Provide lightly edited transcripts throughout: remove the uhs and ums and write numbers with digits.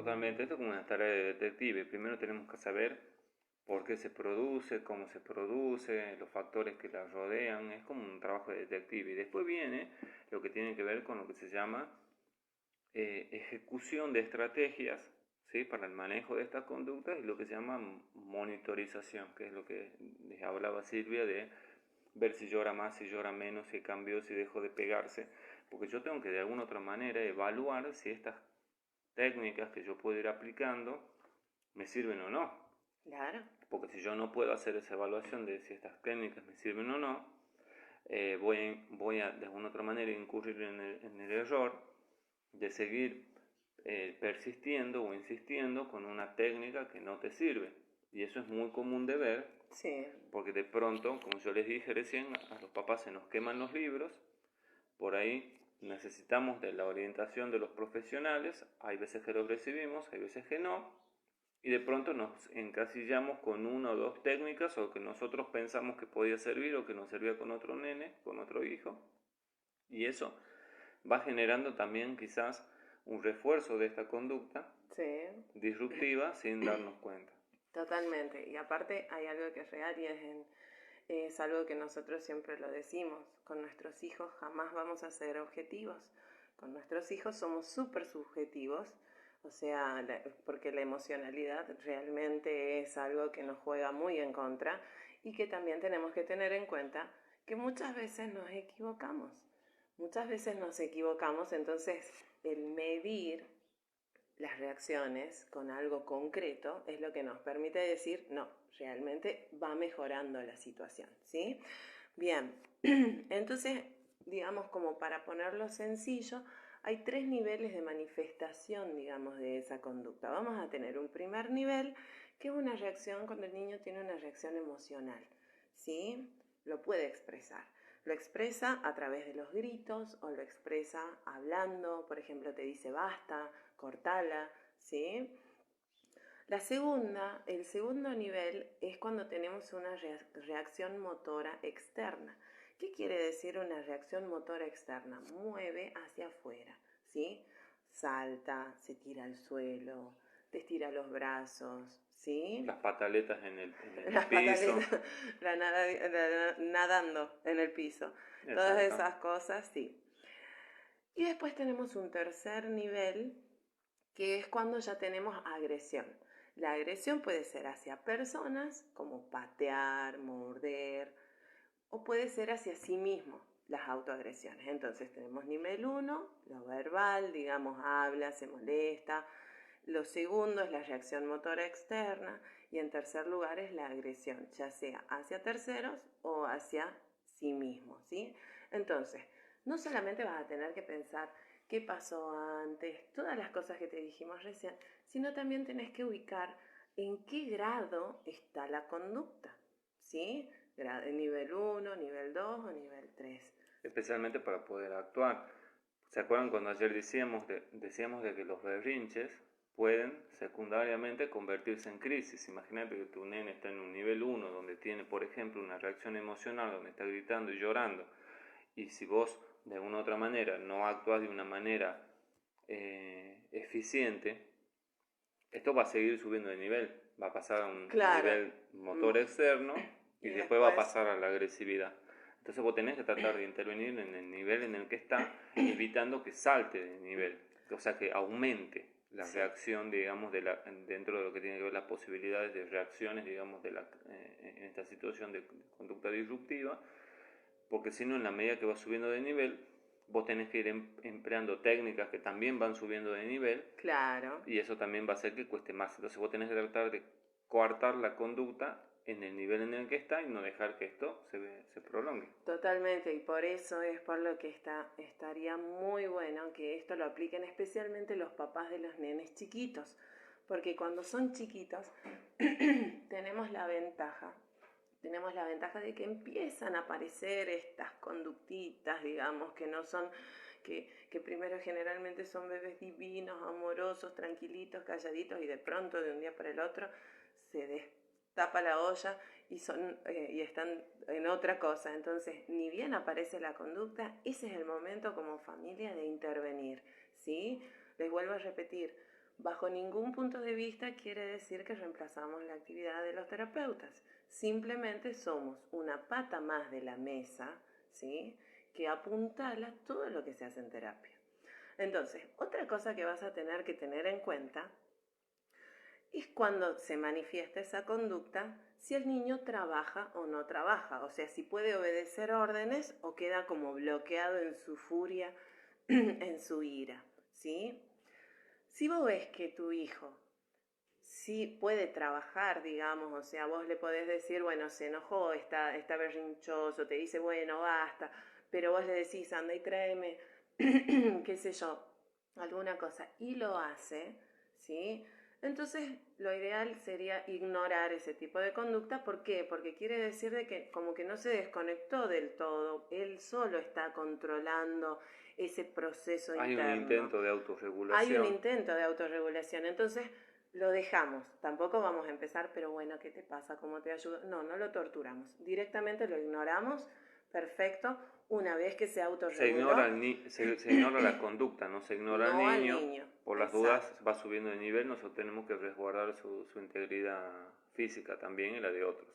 Totalmente, esto es como una tarea de detective. Primero tenemos que saber por qué se produce, cómo se produce, los factores que la rodean. Es como un trabajo de detective. Y después viene lo que tiene que ver con lo que se llama ejecución de estrategias, ¿sí?, para el manejo de estas conductas, y lo que se llama monitorización, que es lo que les hablaba Silvia de ver si llora más, si llora menos, si cambió, si dejó de pegarse, porque yo tengo que de alguna otra manera evaluar si estas técnicas que yo puedo ir aplicando me sirven o no. Claro. Porque si yo no puedo hacer esa evaluación de si estas técnicas me sirven o no, voy a de alguna otra manera incurrir en el error de seguir persistiendo o insistiendo con una técnica que no te sirve. Y eso es muy común de ver, Sí. porque de pronto, como yo les dije recién, a los papás se nos queman los libros, por ahí necesitamos de la orientación de los profesionales, hay veces que los recibimos, hay veces que no, y de pronto nos encasillamos con una o dos técnicas o que nosotros pensamos que podía servir o que nos servía con otro nene, con otro hijo, y eso va generando también quizás un refuerzo de esta conducta Sí. disruptiva sin darnos cuenta. Totalmente. Y aparte hay algo que es real y es algo que nosotros siempre lo decimos. Con nuestros hijos jamás vamos a ser objetivos. Con nuestros hijos somos súper subjetivos. O sea, porque la emocionalidad realmente es algo que nos juega muy en contra y que también tenemos que tener en cuenta que muchas veces nos equivocamos. Muchas veces nos equivocamos, entonces el medir las reacciones con algo concreto es lo que nos permite decir, no, realmente va mejorando la situación, ¿sí? Bien, entonces, digamos, como para ponerlo sencillo, hay tres niveles de manifestación, digamos, de esa conducta. Vamos a tener un primer nivel, que es una reacción cuando el niño tiene una reacción emocional, ¿sí? Lo puede expresar. Lo expresa a través de los gritos o lo expresa hablando, por ejemplo, te dice basta, cortala, ¿sí? El segundo nivel es cuando tenemos una reacción motora externa. ¿Qué quiere decir una reacción motora externa? Mueve hacia afuera, ¿sí? Salta, se tira al suelo, te estira los brazos, ¿sí? Las pataletas en el Las piso. pataletas, nadando en el piso. Todas Exacto. esas cosas, sí. Y después tenemos un tercer nivel, que es cuando ya tenemos agresión. La agresión puede ser hacia personas, como patear, morder, o puede ser hacia sí mismo, las autoagresiones. Entonces tenemos nivel uno, lo verbal, digamos, habla, se molesta. Lo segundo es la reacción motora externa y en tercer lugar es la agresión, ya sea hacia terceros o hacia sí mismo, ¿sí? Entonces, no solamente vas a tener que pensar qué pasó antes, todas las cosas que te dijimos recién, sino también tenés que ubicar en qué grado está la conducta, ¿sí? Nivel uno, nivel 2 o nivel 3. Especialmente para poder actuar. ¿Se acuerdan cuando ayer decíamos de que los berrinches pueden secundariamente convertirse en crisis? Imagínate que tu nene está en un nivel uno donde tiene, por ejemplo, una reacción emocional, donde está gritando y llorando, y si vos de una u otra manera no actúas de una manera eficiente, esto va a seguir subiendo de nivel, va a pasar a un Claro. nivel motor externo y Y después va a después, pasar a la agresividad. Entonces vos tenés que tratar de intervenir en el nivel en el que está, evitando que salte de nivel, o sea, que aumente la sí. reacción, digamos, dentro de lo que tiene que ver las posibilidades de reacciones, digamos, en esta situación de conducta disruptiva, porque si no, en la medida que vas subiendo de nivel, vos tenés que ir empleando técnicas que también van subiendo de nivel, Claro. y eso también va a hacer que cueste más. Entonces vos tenés que tratar de coartar la conducta en el nivel en el que está y no dejar que esto se prolongue. Totalmente, y por eso es por lo que estaría muy bueno que esto lo apliquen especialmente los papás de los nenes chiquitos, porque cuando son chiquitos tenemos tenemos la ventaja de que empiezan a aparecer estas conductitas, digamos, que no son, que primero generalmente son bebés divinos, amorosos, tranquilitos, calladitos, y de pronto de un día para el otro se destapa la olla y están en otra cosa. Entonces, ni bien aparece la conducta, ese es el momento como familia de intervenir, ¿sí? Les vuelvo a repetir, bajo ningún punto de vista quiere decir que reemplazamos la actividad de los terapeutas. Simplemente somos una pata más de la mesa, ¿sí?, que apuntala todo lo que se hace en terapia. Entonces, otra cosa que vas a tener que tener en cuenta es cuando se manifiesta esa conducta, si el niño trabaja o no trabaja, o sea, si puede obedecer órdenes o queda como bloqueado en su furia, en su ira, ¿sí? Si vos ves que tu hijo sí puede trabajar, digamos, o sea, vos le podés decir, bueno, se enojó, está berrinchoso, te dice, bueno, basta, pero vos le decís, anda y tráeme, qué sé yo, alguna cosa, y lo hace, ¿sí? Entonces, lo ideal sería ignorar ese tipo de conducta. ¿Por qué? Porque quiere decir de que como que no se desconectó del todo, él solo está controlando ese proceso Hay interno. un intento de Hay un autorregulación. intento de autorregulación, entonces lo dejamos. Tampoco vamos a empezar, pero bueno, ¿qué te pasa? ¿Cómo te ayudo? No, no lo torturamos. Directamente lo ignoramos, perfecto. Una vez que se autorreguló, se ignora la conducta, no se ignora no al niño. al niño. Por las Exacto. dudas va subiendo de nivel, nosotros tenemos que resguardar su integridad física también y la de otros.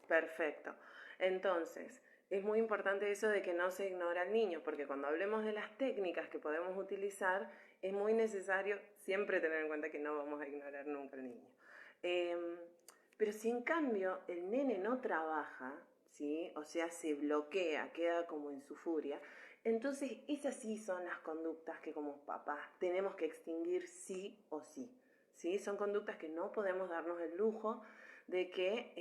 Perfecto. Entonces, es muy importante eso de que no se ignora al niño, porque cuando hablemos de las técnicas que podemos utilizar, es muy necesario siempre tener en cuenta que no vamos a ignorar nunca al niño. Pero si en cambio el nene no trabaja, ¿sí?, o sea, se bloquea, queda como en su furia, entonces esas sí son las conductas que como papás tenemos que extinguir sí o sí. ¿Sí? Son conductas que no podemos darnos el lujo de que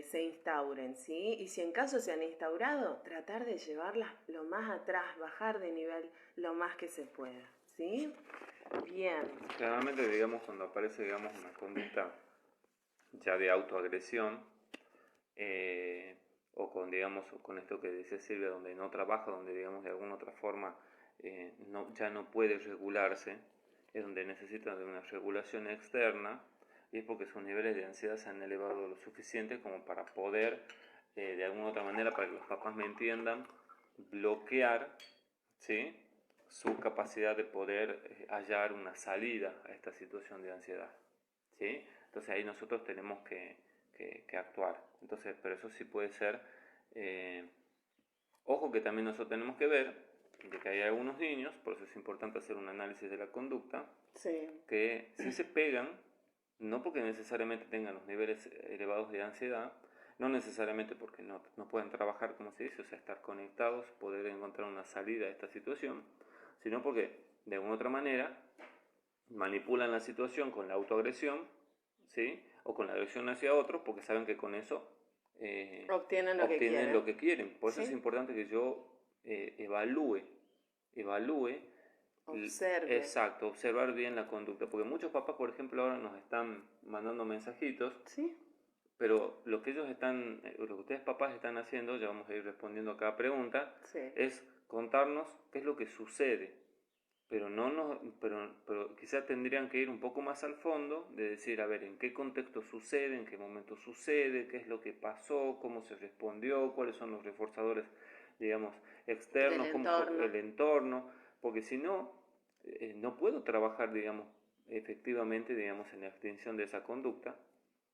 se instauren, ¿sí? Y si en caso se han instaurado, tratar de llevarlas lo más atrás, bajar de nivel lo más que se pueda, ¿sí? Bien. Generalmente, digamos, cuando aparece, digamos, una conducta ya de autoagresión, o con, digamos, con esto que dice Silvia, donde no trabaja, donde, digamos, de alguna otra forma ya no puede regularse, es donde necesita de una regulación externa, y es porque sus niveles de ansiedad se han elevado lo suficiente como para poder, de alguna otra manera, para que los papás me entiendan, bloquear, ¿sí?, su capacidad de poder hallar una salida a esta situación de ansiedad, ¿sí? Entonces ahí nosotros tenemos que actuar. Entonces, pero eso sí puede ser, ojo que también nosotros tenemos que ver de que hay algunos niños, por eso es importante hacer un análisis de la conducta, Sí. que si se pegan, no porque necesariamente tengan los niveles elevados de ansiedad, no necesariamente porque no pueden trabajar, como se dice, o sea, estar conectados, poder encontrar una salida a esta situación, sino porque de alguna otra manera manipulan la situación con la autoagresión, ¿sí?, o con la agresión hacia otros, porque saben que con eso Obtienen lo que quieren. Por eso ¿sí? es importante que yo evalúe, Observe. exacto, observar bien la conducta, porque muchos papás, por ejemplo, ahora nos están mandando mensajitos, ¿Sí? pero lo que lo que ustedes papás están haciendo, ya vamos a ir respondiendo a cada pregunta, Sí. es contarnos qué es lo que sucede, pero quizá tendrían que ir un poco más al fondo, de decir, a ver, en qué contexto sucede, en qué momento sucede, qué es lo que pasó, cómo se respondió, cuáles son los reforzadores, digamos, externos, el entorno, porque si no, no puedo trabajar, digamos, efectivamente, digamos, en la extinción de esa conducta,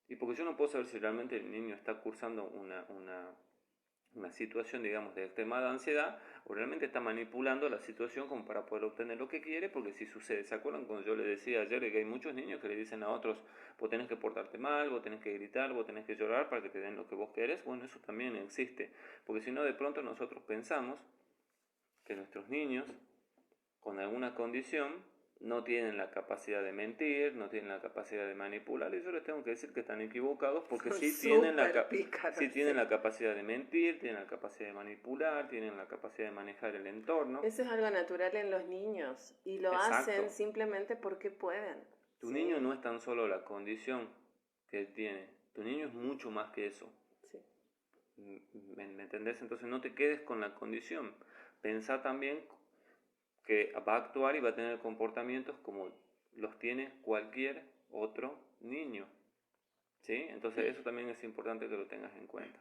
y porque yo no puedo saber si realmente el niño está cursando una situación, digamos, de extremada ansiedad, o realmente está manipulando la situación como para poder obtener lo que quiere, porque si sucede, ¿se acuerdan cuando yo les decía ayer que hay muchos niños que le dicen a otros, vos tenés que portarte mal, vos tenés que gritar, vos tenés que llorar para que te den lo que vos querés? Bueno, eso también existe, porque si no, de pronto nosotros pensamos que nuestros niños, con alguna condición, no tienen la capacidad de mentir, no tienen la capacidad de manipular, y yo les tengo que decir que están equivocados, porque sí tienen la capacidad de mentir, tienen la capacidad de manipular, tienen la capacidad de manejar el entorno. Eso es algo natural en los niños, y lo hacen simplemente porque pueden. Tu niño no es tan solo la condición que él tiene, tu niño es mucho más que eso. Sí. ¿Me entendés? Entonces no te quedes con la condición, pensá también que va a actuar y va a tener comportamientos como los tiene cualquier otro niño, ¿sí? Entonces eso también es importante que lo tengas en cuenta.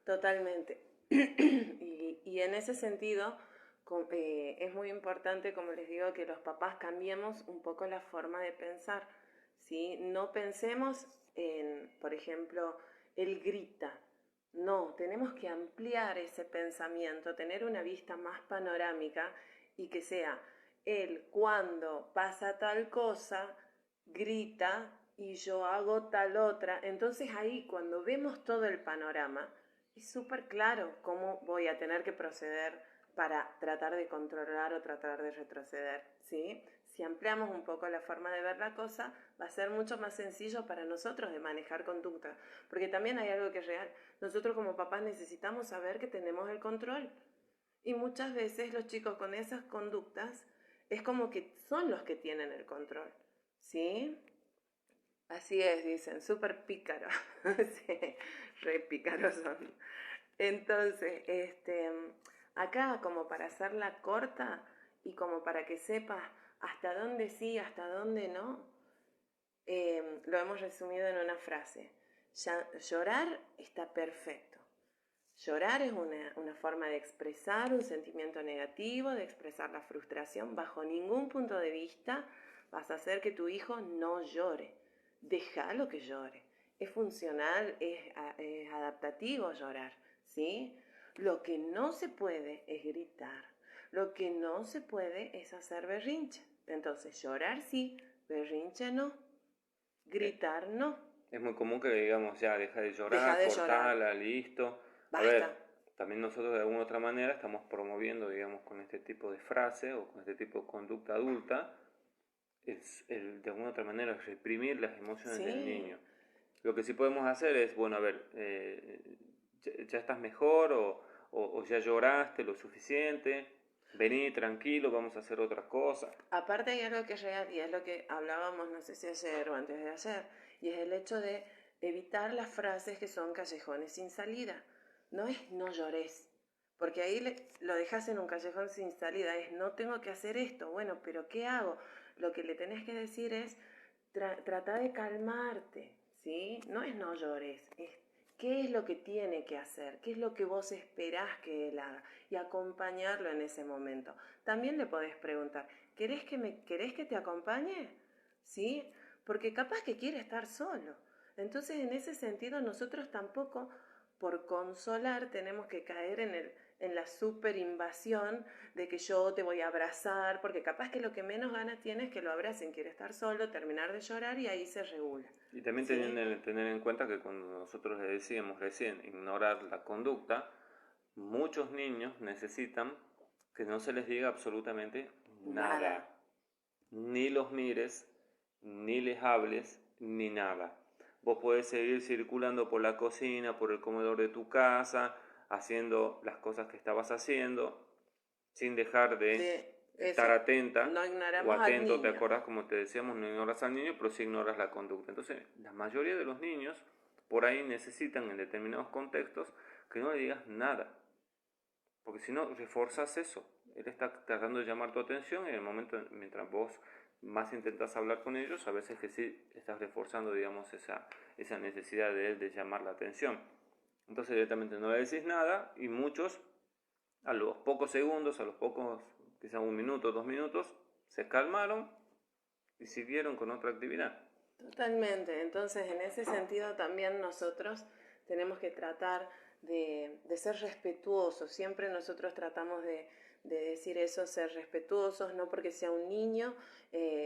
Totalmente. Y en ese sentido, es muy importante, como les digo, que los papás cambiemos un poco la forma de pensar, ¿sí? No pensemos en, por ejemplo, él grita. No, tenemos que ampliar ese pensamiento, tener una vista más panorámica y que sea él cuando pasa tal cosa, grita y yo hago tal otra. Entonces ahí cuando vemos todo el panorama, es súper claro cómo voy a tener que proceder para tratar de controlar o tratar de retroceder, ¿sí? Si ampliamos un poco la forma de ver la cosa, va a ser mucho más sencillo para nosotros de manejar conducta. Porque también hay algo que es real. Nosotros como papás necesitamos saber que tenemos el control. Y muchas veces los chicos con esas conductas es como que son los que tienen el control, ¿sí? Así es, dicen, súper pícaro. Sí, re pícaros son. Entonces, acá como para hacerla corta y como para que sepas hasta dónde sí, hasta dónde no, lo hemos resumido en una frase. Llorar está perfecto. Llorar es una forma de expresar un sentimiento negativo, de expresar la frustración. Bajo ningún punto de vista vas a hacer que tu hijo no llore. Déjalo que llore. Es funcional, es adaptativo llorar, ¿sí? Lo que no se puede es gritar. Lo que no se puede es hacer berrinche. Entonces, llorar sí, berrinche no. Gritar no. Es muy común que digamos, ya, deja de Deja llorar, de llorar. cortala, listo. A Basta. ver, también nosotros de alguna otra manera estamos promoviendo, digamos, con este tipo de frase o con este tipo de conducta adulta, de alguna otra manera reprimir las emociones Sí. del niño. Lo que sí podemos hacer es, bueno, a ver, ya estás mejor o ya lloraste lo suficiente, vení tranquilo, vamos a hacer otra cosa. Aparte hay algo que es real y es lo que hablábamos, no sé si ayer o antes de ayer, y es el hecho de evitar las frases que son callejones sin salida. No es no llores, porque ahí lo dejas en un callejón sin salida, es no tengo que hacer esto, bueno, pero ¿qué hago? Lo que le tenés que decir es trata de calmarte, ¿sí? No es no llores, es qué es lo que tiene que hacer, qué es lo que vos esperás que él haga y acompañarlo en ese momento. También le podés preguntar, ¿querés que te acompañe? ¿Sí? Porque capaz que quiere estar solo. Entonces, en ese sentido, nosotros tampoco, por consolar, tenemos que caer en la super invasión de que yo te voy a abrazar, porque capaz que lo que menos ganas tiene es que lo abracen, quiere estar solo, terminar de llorar y ahí se regula. Y también ¿Sí? tener en cuenta que cuando nosotros le decíamos recién ignorar la conducta, muchos niños necesitan que no se les diga absolutamente nada. Ni los mires, ni les hables, ni nada. Vos podés seguir circulando por la cocina, por el comedor de tu casa, haciendo las cosas que estabas haciendo, sin dejar de estar atenta No o ignoramos al atento. ¿Te niño. acordás? Como te decíamos, no ignoras al niño, pero sí ignoras la conducta. Entonces, la mayoría de los niños por ahí necesitan en determinados contextos que no le digas nada, porque si no, reforzas eso. Él está tratando de llamar tu atención y en el momento, mientras vos más intentas hablar con ellos, a veces que sí estás reforzando, digamos, esa necesidad de él de llamar la atención. Entonces directamente no le decís nada y muchos, a los pocos segundos, a los pocos, quizá 1 minuto, 2 minutos, se calmaron y siguieron con otra actividad. Totalmente. Entonces, en ese sentido también nosotros tenemos que tratar de ser respetuosos. Siempre nosotros tratamos de decir eso, ser respetuosos, no porque sea un niño,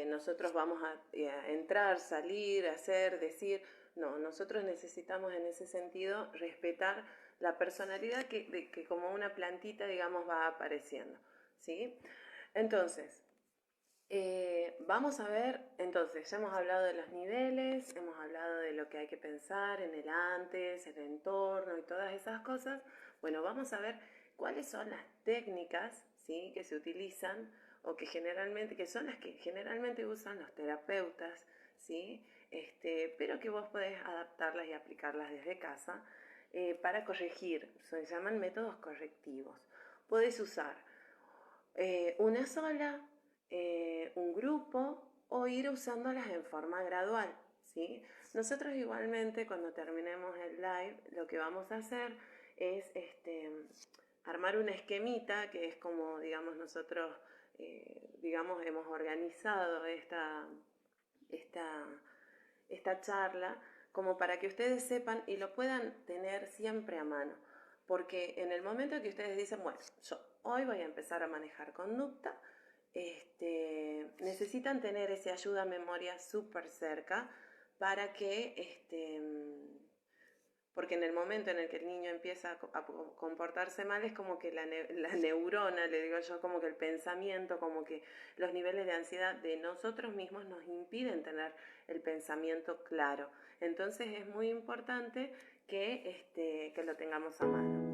nosotros vamos a entrar, salir, hacer, decir. No, nosotros necesitamos en ese sentido respetar la personalidad que como una plantita, digamos, va apareciendo, ¿sí? Entonces, vamos a ver, entonces, ya hemos hablado de los niveles, hemos hablado de lo que hay que pensar en el antes, el entorno y todas esas cosas. Bueno, vamos a ver cuáles son las técnicas, ¿sí?, que se utilizan o que son las que generalmente usan los terapeutas, ¿sí?, pero que vos podés adaptarlas y aplicarlas desde casa para corregir. Se llaman métodos correctivos. Podés usar una sola, un grupo o ir usándolas en forma gradual, ¿sí? Nosotros igualmente cuando terminemos el live lo que vamos a hacer es armar una esquemita, que es como, digamos, nosotros, digamos, hemos organizado esta charla, como para que ustedes sepan y lo puedan tener siempre a mano. Porque en el momento que ustedes dicen, bueno, yo hoy voy a empezar a manejar conducta, necesitan tener esa ayuda a memoria súper cerca para que, porque en el momento en el que el niño empieza a comportarse mal es como que la neurona, le digo yo, como que el pensamiento, como que los niveles de ansiedad de nosotros mismos nos impiden tener el pensamiento claro. Entonces es muy importante que lo tengamos a mano.